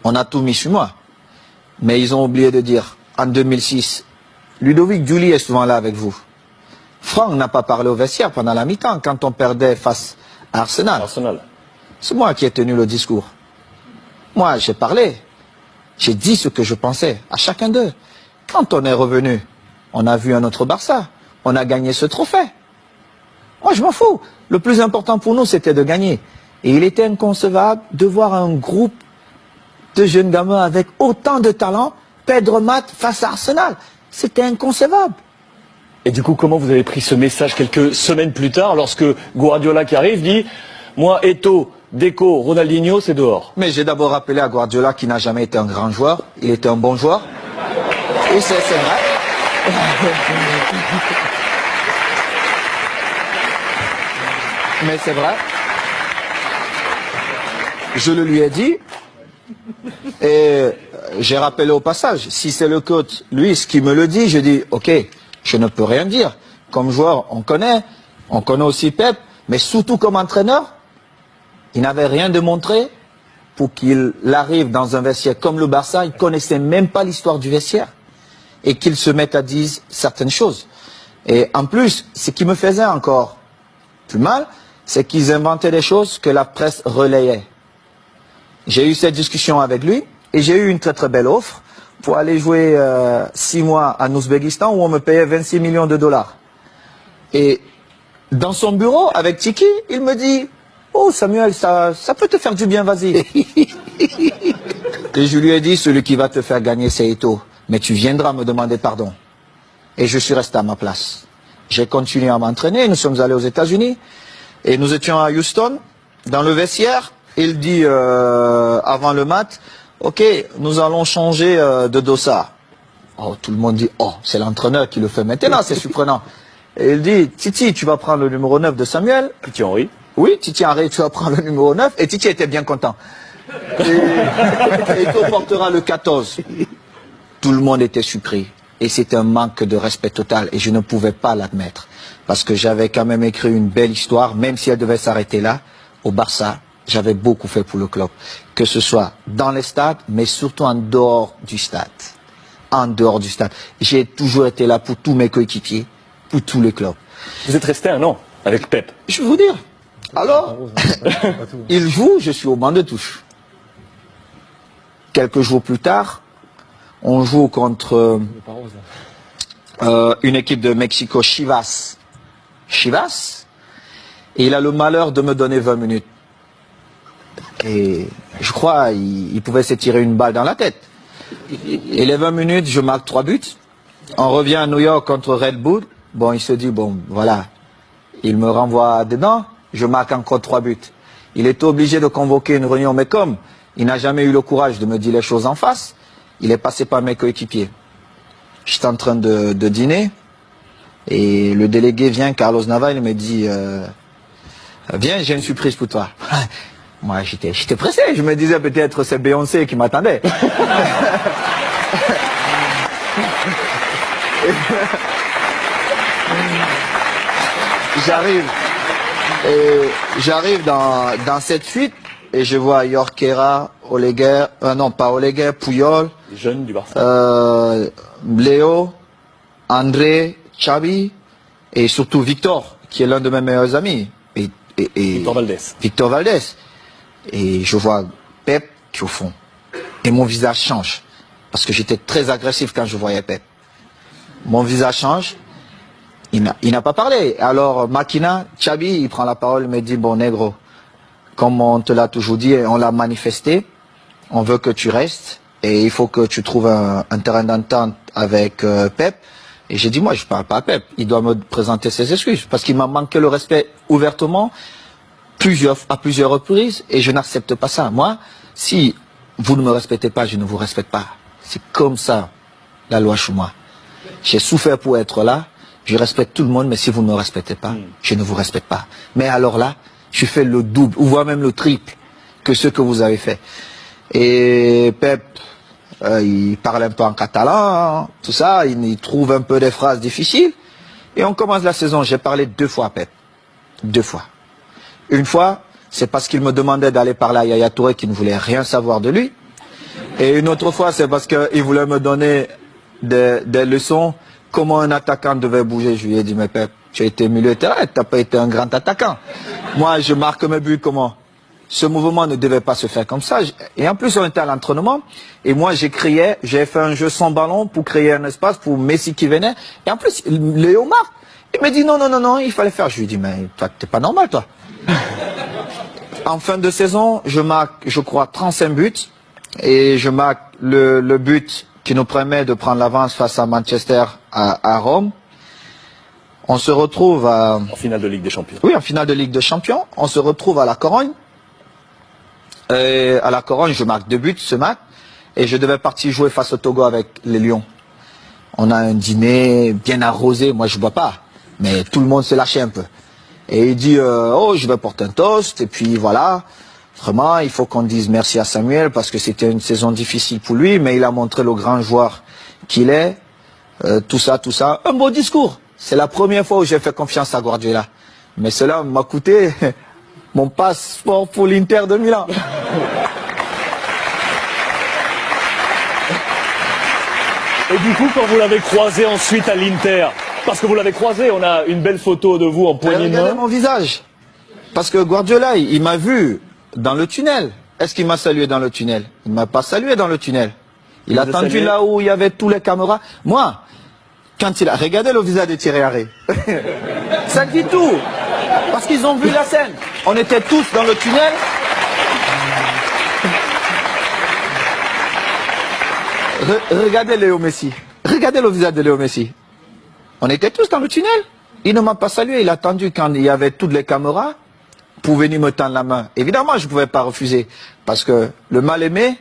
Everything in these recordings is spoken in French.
on a tout mis sur moi. Mais ils ont oublié de dire, en 2006, Ludovic Giuli est souvent là avec vous. Franck n'a pas parlé au vestiaire pendant la mi-temps, quand on perdait face à Arsenal. C'est moi qui ai tenu le discours. Moi, j'ai parlé. J'ai dit ce que je pensais à chacun d'eux. Quand on est revenu, on a vu un autre Barça. On a gagné ce trophée. Moi, je m'en fous. Le plus important pour nous, c'était de gagner. Et il était inconcevable de voir un groupe de jeunes gamins avec autant de talent perdre match face à Arsenal. C'était inconcevable. Et du coup, comment vous avez pris ce message quelques semaines plus tard, lorsque Guardiola qui arrive dit « Moi, Eto'o, Deco, Ronaldinho, c'est dehors ». Mais j'ai d'abord rappelé à Guardiola qui n'a jamais été un grand joueur. Il était un bon joueur. Et c'est vrai. Mais c'est vrai. Je le lui ai dit. Et j'ai rappelé au passage, si c'est le coach, lui, ce qui me le dit, je dis, ok, je ne peux rien dire. Comme joueur, on connaît aussi Pep, mais surtout comme entraîneur, il n'avait rien démontré pour qu'il arrive dans un vestiaire comme le Barça, il ne connaissait même pas l'histoire du vestiaire, et qu'il se mette à dire certaines choses. Et en plus, ce qui me faisait encore plus mal, c'est qu'ils inventaient des choses que la presse relayait. J'ai eu cette discussion avec lui, et j'ai eu une très très belle offre pour aller jouer 6 mois en Ouzbékistan où on me payait 26 millions de dollars. Et dans son bureau, avec Tiki, il me dit « Oh Samuel, ça peut te faire du bien, vas-y. » Et je lui ai dit « Celui qui va te faire gagner, c'est Eto'o. Mais tu viendras me demander pardon. » Et je suis resté à ma place. J'ai continué à m'entraîner, nous sommes allés aux États-Unis, et nous étions à Houston, dans le vestiaire. Il dit avant le match, ok, nous allons changer de dossard. Oh, tout le monde dit, oh, c'est l'entraîneur qui le fait maintenant, c'est surprenant. Et il dit, Titi, tu vas prendre le numéro 9 de Samuel. Titi Henry. Oui, Titi Henry, tu vas prendre le numéro 9. Et Titi était bien content. Et tu portera le 14. Tout le monde était surpris. Et c'était un manque de respect total. Et je ne pouvais pas l'admettre. Parce que j'avais quand même écrit une belle histoire, même si elle devait s'arrêter là, au Barça. J'avais beaucoup fait pour le club, que ce soit dans les stades, mais surtout en dehors du stade. En dehors du stade. J'ai toujours été là pour tous mes coéquipiers, pour tous les clubs. Vous êtes resté 1 an avec Pep. Je vais vous dire. Alors, il joue, je suis au banc de touche. Quelques jours plus tard, on joue contre une équipe de Mexico, Chivas. Chivas. Et il a le malheur de me donner 20 minutes. Et je crois il pouvait se tirer une balle dans la tête. Et les 20 minutes, je marque 3 buts. On revient à New York contre Red Bull. Bon, il se dit, bon, voilà. Il me renvoie dedans. Je marque encore 3 buts. Il était obligé de convoquer une réunion. Mais comme il n'a jamais eu le courage de me dire les choses en face, il est passé par mes coéquipiers. J'étais en train de dîner. Et le délégué vient, Carlos Nava, il me dit, viens, j'ai une surprise pour toi. Moi, j'étais pressé. Je me disais peut-être c'est Beyoncé qui m'attendait. J'arrive dans cette suite et je vois Jorquera, Oleguer, non pas Oleguer, Puyol, les jeunes du Barça, Léo, André, Xavi et surtout Victor, qui est l'un de mes meilleurs amis. Et Victor Valdés. Et je vois Pep qui est au fond. Et mon visage change. Parce que j'étais très agressif quand je voyais Pep. Mon visage change. Il n'a pas parlé. Alors Makina, Xavi, il prend la parole, il me dit, bon négro, comme on te l'a toujours dit et on l'a manifesté, on veut que tu restes et il faut que tu trouves un terrain d'entente avec Pep. Et j'ai dit, moi je parle pas à Pep. Il doit me présenter ses excuses. Parce qu'il m'a manqué le respect ouvertement. À plusieurs reprises, et je n'accepte pas ça. Moi, si vous ne me respectez pas, je ne vous respecte pas. C'est comme ça, la loi chez moi. J'ai souffert pour être là, je respecte tout le monde, mais si vous ne me respectez pas, je ne vous respecte pas. Mais alors là, je fais le double, ou voire même le triple, que ce que vous avez fait. Et Pep, il parle un peu en catalan, tout ça, il trouve un peu des phrases difficiles, et on commence la saison. J'ai parlé 2 fois à Pep. 2 fois. Une fois, c'est parce qu'il me demandait d'aller parler à Yaya Touré qui ne voulait rien savoir de lui. Et une autre fois, c'est parce qu'il voulait me donner des leçons, comment un attaquant devait bouger. Je lui ai dit, mais Pep, tu as été milieu de terrain, tu n'as pas été un grand attaquant. Moi, je marque mes buts comment? Ce mouvement ne devait pas se faire comme ça. Et en plus, on était à l'entraînement. Et moi, j'ai fait un jeu sans ballon pour créer un espace pour Messi qui venait. Et en plus, Léo marque. Il me dit, non, il fallait faire. Je lui dis, mais toi, t'es pas normal, toi. En fin de saison, je marque, je crois, 35 buts. Et je marque le but qui nous permet de prendre l'avance face à Manchester à Rome. On se retrouve en finale de Ligue des Champions. Oui, en finale de Ligue des Champions. On se retrouve à la Corogne. Et à la Corogne, je marque 2 buts ce match. Et je devais partir jouer face au Togo avec les Lions. On a un dîner bien arrosé. Moi, je bois pas. Mais tout le monde s'est lâché un peu. Et il dit, oh, je vais porter un toast. Et puis voilà. Vraiment, il faut qu'on dise merci à Samuel parce que c'était une saison difficile pour lui. Mais il a montré le grand joueur qu'il est. Tout ça. Un beau discours. C'est la première fois où j'ai fait confiance à Guardiola. Mais cela m'a coûté mon passeport pour l'Inter de Milan. Et du coup, quand vous l'avez croisé ensuite à l'Inter, parce que vous l'avez croisé, on a une belle photo de vous en poignée de main. Regardez mon visage. Parce que Guardiola, il m'a vu dans le tunnel. Est-ce qu'il m'a salué dans le tunnel? Il ne m'a pas salué dans le tunnel. Il a attendu là où il y avait tous les caméras. Moi, quand il a regardé le visage de Thierry Henry, ça dit tout. Parce qu'ils ont vu la scène. On était tous dans le tunnel. Regardez Léo Messi. Regardez le visage de Léo Messi. On était tous dans le tunnel. Il ne m'a pas salué. Il a attendu quand il y avait toutes les caméras pour venir me tendre la main. Évidemment, je ne pouvais pas refuser. Parce que le mal-aimé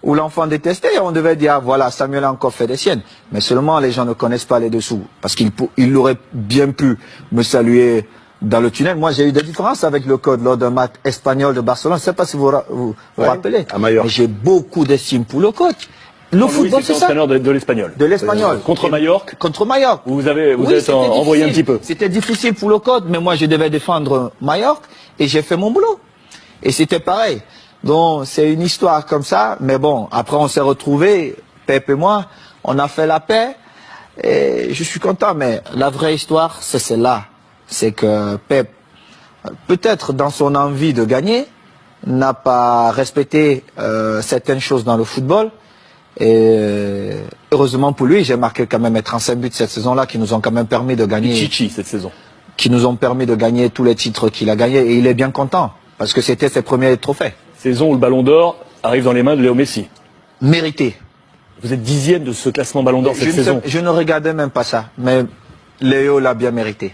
ou l'enfant détesté, on devait dire, ah, voilà, Samuel a encore fait des siennes. Mais seulement, les gens ne connaissent pas les dessous. Parce qu'il aurait bien pu me saluer dans le tunnel. Moi, j'ai eu des différences avec le code lors d'un match espagnol de Barcelone. Je ne sais pas si vous vous rappelez. À Majorque. Mais j'ai beaucoup d'estime pour le coach. Le football, c'est ça. Entraîneur de l'Espagnol. De l'Espagnol. Contre Majorque. Contre Majorque. Vous êtes envoyé un petit peu. C'était difficile pour le code, mais moi, je devais défendre Majorque et j'ai fait mon boulot. Et c'était pareil. Donc, c'est une histoire comme ça. Mais bon, après, on s'est retrouvés, Pep et moi, on a fait la paix. Et je suis content, mais la vraie histoire, c'est celle-là. C'est que Pep, peut-être dans son envie de gagner, n'a pas respecté certaines choses dans le football. Et heureusement pour lui, j'ai marqué quand même 35 buts cette saison-là qui nous ont quand même permis de gagner. Chichi cette saison. Qui nous ont permis de gagner tous les titres qu'il a gagnés. Et il est bien content parce que c'était ses premiers trophées. Saison où le Ballon d'Or arrive dans les mains de Léo Messi. Mérité. Vous êtes 10e de ce classement Ballon d'Or cette saison. Je ne regardais même pas ça, mais Léo l'a bien mérité.